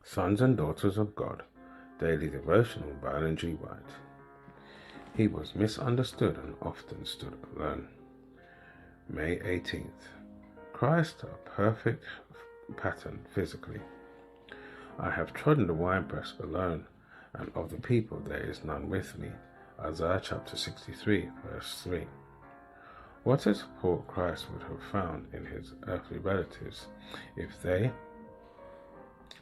Sons and Daughters of God, Daily Devotional by Ellen G. White. He was misunderstood and often stood alone. May 18th. Christ, a perfect pattern physically. I have trodden the winepress alone, and of the people there is none with me. Isaiah chapter 63, verse 3. What a support Christ would have found in his earthly relatives if they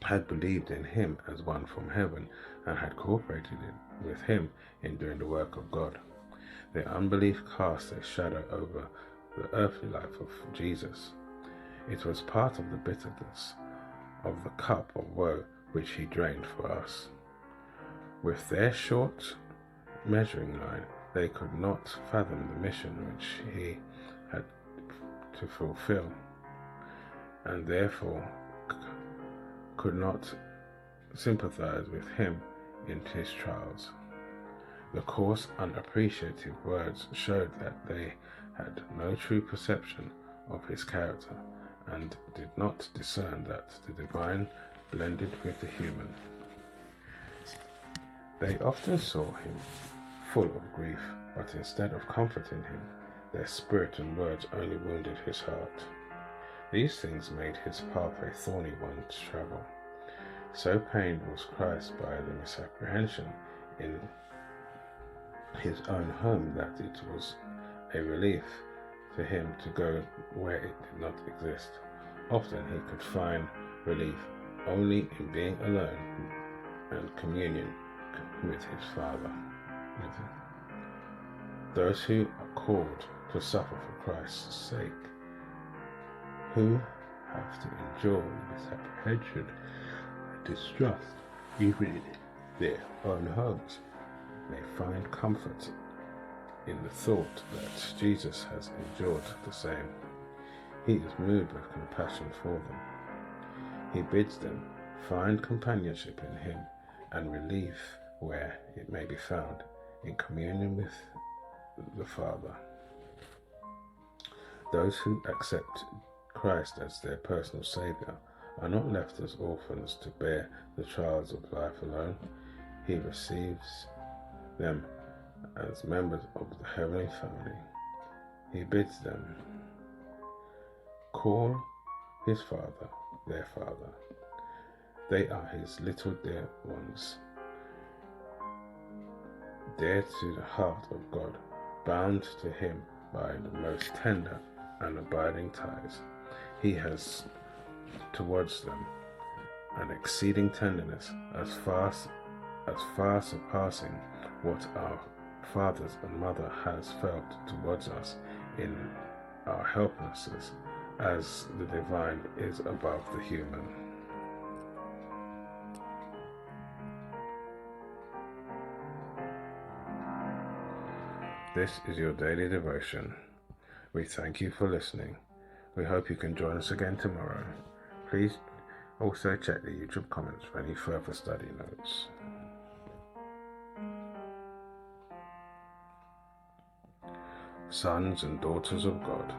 had believed in him as one from heaven and had cooperated with him in doing the work of God. Their unbelief cast a shadow over the earthly life of Jesus. It was part of the bitterness of the cup of woe which he drained for us. With their short measuring line, they could not fathom the mission which he had to fulfill, and therefore could not sympathise with him in his trials. The coarse, unappreciative words showed that they had no true perception of his character and did not discern that the divine blended with the human. They often saw him full of grief, but instead of comforting him, their spirit and words only wounded his heart. These things made his path a thorny one to travel. So pained was Christ by the misapprehension in his own home that it was a relief to him to go where it did not exist. Often he could find relief only in being alone and communion with his Father. Those who are called to suffer for Christ's sake, who have to endure misapprehension and distrust even in their own homes, may find comfort in the thought that Jesus has endured the same. He is moved with compassion for them. He bids them find companionship in him and relief where it may be found, in communion with the Father. Those who accept Christ as their personal Saviour are not left as orphans to bear the trials of life alone. He receives them as members of the heavenly family. He bids them call his Father their Father. They are his little dear ones, dear to the heart of God, bound to him by the most tender and abiding ties. He has towards them an exceeding tenderness, as far surpassing what our fathers and mother has felt towards us in our helplessness, as the divine is above the human. This is your daily devotion. We thank you for listening. We hope you can join us again tomorrow. Please also check the YouTube comments for any further study notes. Sons and Daughters of God.